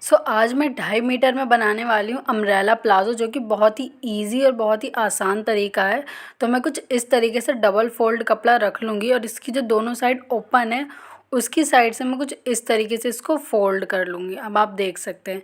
आज मैं 2.5 मीटर में बनाने वाली हूँ अम्ब्रेला प्लाज़ो, जो कि बहुत ही ईज़ी और बहुत ही आसान तरीका है। तो मैं कुछ इस तरीके से डबल फ़ोल्ड कपड़ा रख लूँगी और इसकी जो दोनों साइड ओपन है, उसकी साइड से मैं कुछ इस तरीके से इसको फ़ोल्ड कर लूँगी। अब आप देख सकते हैं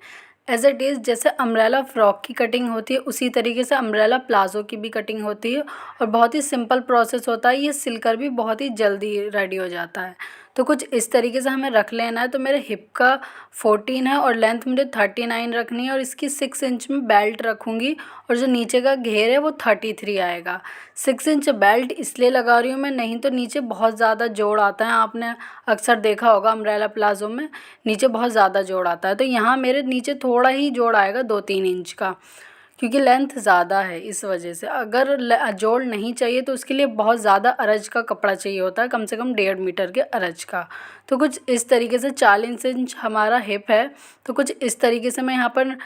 एज़ इट इज़ जैसे अम्ब्रेला फ्रॉक की कटिंग होती है, उसी तरीके से अम्ब्रेला प्लाज़ो की भी कटिंग होती है और बहुत ही सिंपल प्रोसेस होता है। ये सिलकर भी बहुत ही जल्दी रेडी हो जाता है। तो कुछ इस तरीके से हमें रख लेना है। तो मेरे हिप का 14 है और लेंथ मुझे 39 रखनी है और इसकी 6 इंच में बेल्ट रखूँगी और जो नीचे का घेर है वो 33 आएगा। 6 इंच बेल्ट इसलिए लगा रही हूँ मैं, नहीं तो नीचे बहुत ज़्यादा जोड़ आता है। आपने अक्सर देखा होगा अम्ब्रेला प्लाज़ो में नीचे बहुत ज़्यादा जोड़ आता है, तो यहाँ मेरे नीचे थोड़ा ही जोड़ आएगा 2-3 इंच का, क्योंकि लेंथ ज़्यादा है इस वजह से। अगर जोड़ नहीं चाहिए तो उसके लिए बहुत ज़्यादा अरज का कपड़ा चाहिए होता है, कम से कम 1.5 मीटर के अरज का। तो कुछ इस तरीके से 40 इंच हमारा हिप है, तो कुछ इस तरीके से मैं यहाँ पर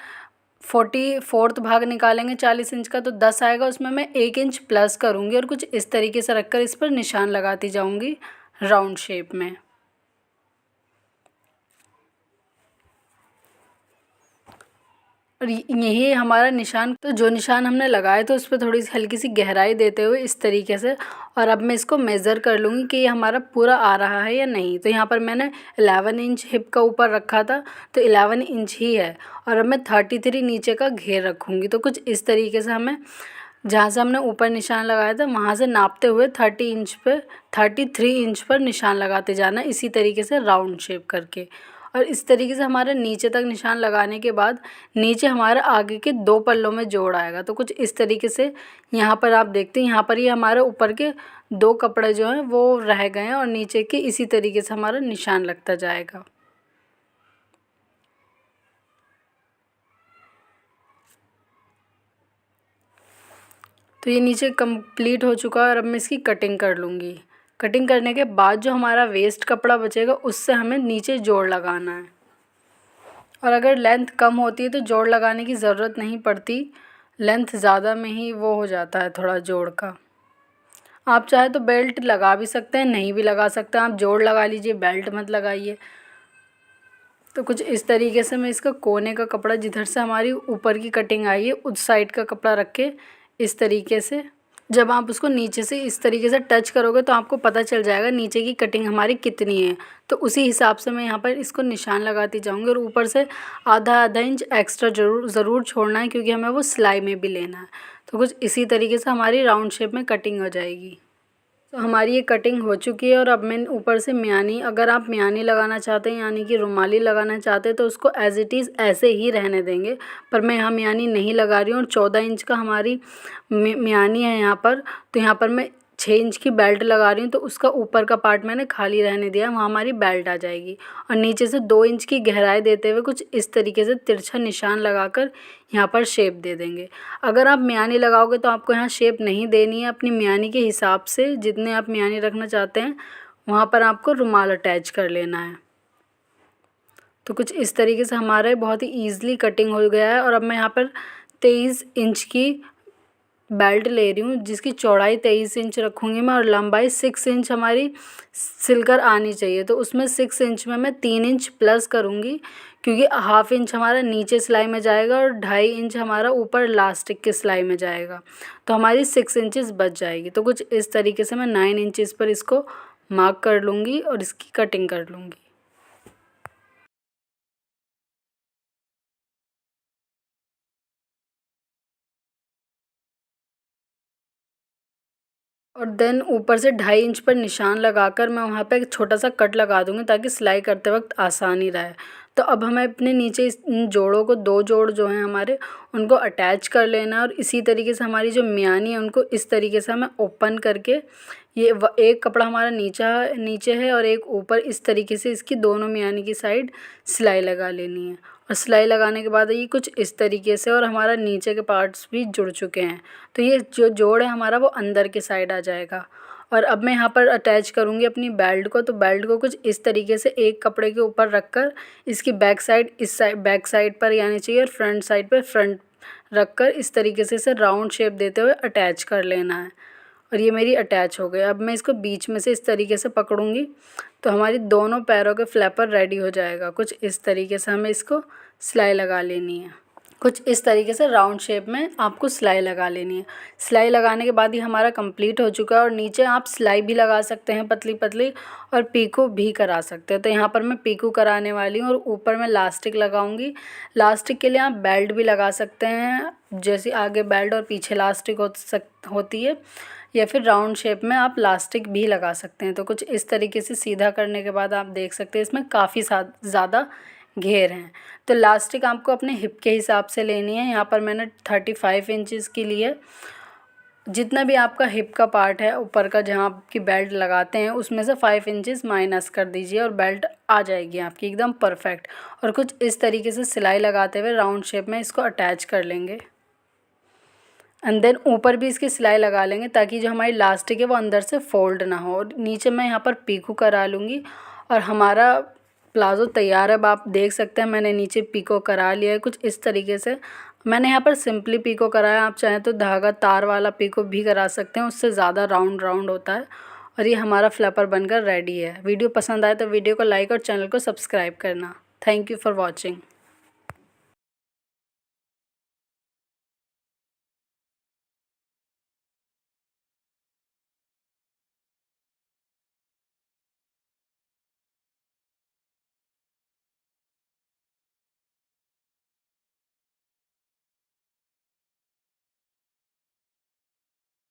44th भाग निकालेंगे 40 इंच का, तो 10 आएगा। उसमें मैं 1 इंच प्लस करूँगी और कुछ इस तरीके से रखकर इस पर निशान लगाती जाऊँगी राउंड शेप में। और यही हमारा निशान, तो जो निशान हमने लगाए तो उस पर थोड़ी सी हल्की सी गहराई देते हुए इस तरीके से। और अब मैं इसको मेज़र कर लूँगी कि ये हमारा पूरा आ रहा है या नहीं। तो यहाँ पर मैंने 11 इंच हिप का ऊपर रखा था, तो 11 इंच ही है। और अब मैं 33 नीचे का घेर रखूँगी। तो कुछ इस तरीके से हमें जहाँ से हमने ऊपर निशान लगाया था वहाँ से नापते हुए 33 इंच पर निशान लगाते जाना, इसी तरीके से राउंड शेप करके। और इस तरीके से हमारा नीचे तक निशान लगाने के बाद नीचे हमारा आगे के 2 पल्लों में जोड़ आएगा। तो कुछ इस तरीके से यहाँ पर आप देखते हैं, यहाँ पर ये हमारे ऊपर के 2 कपड़े जो हैं वो रह गए हैं और नीचे के इसी तरीके से हमारा निशान लगता जाएगा। तो ये नीचे कंप्लीट हो चुका है और अब मैं इसकी कटिंग कर लूँगी। कटिंग करने के बाद जो हमारा वेस्ट कपड़ा बचेगा उससे हमें नीचे जोड़ लगाना है। और अगर लेंथ कम होती है तो जोड़ लगाने की ज़रूरत नहीं पड़ती, लेंथ ज़्यादा में ही वो हो जाता है थोड़ा जोड़ का। आप चाहे तो बेल्ट लगा भी सकते हैं, नहीं भी लगा सकते हैं, आप जोड़ लगा लीजिए, बेल्ट मत लगाइए। तो कुछ इस तरीके से मैं इसका कोने का कपड़ा जिधर से हमारी ऊपर की कटिंग आई है उस साइड का कपड़ा रख के इस तरीके से, जब आप उसको नीचे से इस तरीके से टच करोगे तो आपको पता चल जाएगा नीचे की कटिंग हमारी कितनी है। तो उसी हिसाब से मैं यहाँ पर इसको निशान लगाती जाऊँगी और ऊपर से आधा आधा इंच एक्स्ट्रा ज़रूर छोड़ना है, क्योंकि हमें वो सिलाई में भी लेना है। तो कुछ इसी तरीके से हमारी राउंड शेप में कटिंग हो जाएगी। तो हमारी ये कटिंग हो चुकी है और अब मैं ऊपर से म्यानी, अगर आप म्यानी लगाना चाहते हैं यानी कि रुमाली लगाना चाहते हैं तो उसको एज़ इट इज़ ऐसे ही रहने देंगे, पर मैं यहाँ म्यानी नहीं लगा रही हूँ। और 14 इंच का हमारी म्यानी है यहाँ पर, तो यहाँ पर मैं 6 इंच की बेल्ट लगा रही हूँ, तो उसका ऊपर का पार्ट मैंने खाली रहने दिया, वहाँ हमारी बेल्ट आ जाएगी। और नीचे से 2 इंच की गहराई देते हुए कुछ इस तरीके से तिरछा निशान लगाकर यहाँ पर शेप दे देंगे। अगर आप म्यानी लगाओगे तो आपको यहाँ शेप नहीं देनी है, अपनी म्यानी के हिसाब से जितने आप म्यानी रखना चाहते हैं वहाँ पर आपको रुमाल अटैच कर लेना है। तो कुछ इस तरीके से हमारे बहुत ही ईज़िली कटिंग हो गया है। और अब मैं यहाँ पर 23 इंच की बेल्ट ले रही हूँ, जिसकी चौड़ाई 23 इंच रखूँगी मैं और लंबाई 6 इंच हमारी सिलकर आनी चाहिए। तो उसमें 6 इंच में मैं 3 इंच प्लस करूँगी, क्योंकि हाफ इंच हमारा नीचे सिलाई में जाएगा और 2.5 इंच हमारा ऊपर लास्टिक की सिलाई में जाएगा, तो हमारी 6 इंचेस बच जाएगी। तो कुछ इस तरीके से मैं 9 इंचेस पर इसको मार्क कर लूँगी और इसकी कटिंग कर लूँगी। और देन ऊपर से 2.5 इंच पर निशान लगाकर मैं वहाँ पे एक छोटा सा कट लगा दूँगी, ताकि सिलाई करते वक्त आसानी रहे। तो अब हमें अपने नीचे इन जोड़ों को, 2 जोड़ जो हैं हमारे, उनको अटैच कर लेना है। और इसी तरीके से हमारी जो म्यानी है उनको इस तरीके से हमें ओपन करके, ये एक कपड़ा हमारा नीचे है और एक ऊपर, इस तरीके से इसकी दोनों म्यानी की साइड सिलाई लगा लेनी है। और सिलाई लगाने के बाद ये कुछ इस तरीके से, और हमारा नीचे के पार्ट्स भी जुड़ चुके हैं, तो ये जो जोड़ है हमारा वो अंदर के साइड आ जाएगा। और अब मैं यहाँ पर अटैच करूँगी अपनी बेल्ट को। तो बेल्ट को कुछ इस तरीके से एक कपड़े के ऊपर रखकर इसकी बैक साइड बैक साइड पर आनी चाहिए और फ्रंट साइड पर फ्रंट रखकर इस तरीके से इसे राउंड शेप देते हुए अटैच कर लेना है। और ये मेरी अटैच हो गई। अब मैं इसको बीच में से इस तरीके से पकड़ूँगी तो हमारी दोनों पैरों के फ्लैपर रेडी हो जाएगा। कुछ इस तरीके से हमें इसको सिलाई लगा लेनी है। कुछ इस तरीके से राउंड शेप में आपको सिलाई लगा लेनी है। सिलाई लगाने के बाद ही हमारा कंप्लीट हो चुका है। और नीचे आप सिलाई भी लगा सकते हैं पतली पतली, और पीको भी करा सकते हैं। तो यहाँ पर मैं पीको कराने वाली हूँ और ऊपर मैं लास्टिक लगाऊंगी। लास्टिक के लिए आप बेल्ट भी लगा सकते हैं, जैसे आगे बेल्ट और पीछे लास्टिक होती है, या फिर राउंड शेप में आप लास्टिक भी लगा सकते हैं। तो कुछ इस तरीके से सीधा करने के बाद आप देख सकते हैं इसमें काफ़ी ज़्यादा घेर हैं। तो लास्टिक आपको अपने हिप के हिसाब से लेनी है। यहाँ पर मैंने 35 इंचज़ की ली है। जितना भी आपका हिप का पार्ट है ऊपर का, जहाँ आपकी बेल्ट लगाते हैं, उसमें से 5 इंचज़ माइनस कर दीजिए और बेल्ट आ जाएगी आपकी एकदम परफेक्ट। और कुछ इस तरीके से सिलाई लगाते हुए राउंड शेप में इसको अटैच कर लेंगे। एंड देन ऊपर भी इसकी सिलाई लगा लेंगे ताकि जो हमारी लास्टिक है वो अंदर से फोल्ड ना हो। और नीचे मैं यहाँ पर पीको करा लूँगी और हमारा प्लाज़ो तैयार है। अब आप देख सकते हैं मैंने नीचे पीको करा लिया है। कुछ इस तरीके से मैंने यहाँ पर सिंपली पीको कराया। आप चाहें तो धागा तार वाला पीको भी करा सकते हैं, उससे ज़्यादा राउंड होता है। और ये हमारा फ्लैपर बनकर रेडी है। वीडियो पसंद आए तो वीडियो को लाइक और चैनल को सब्सक्राइब करना। Thank you for watching.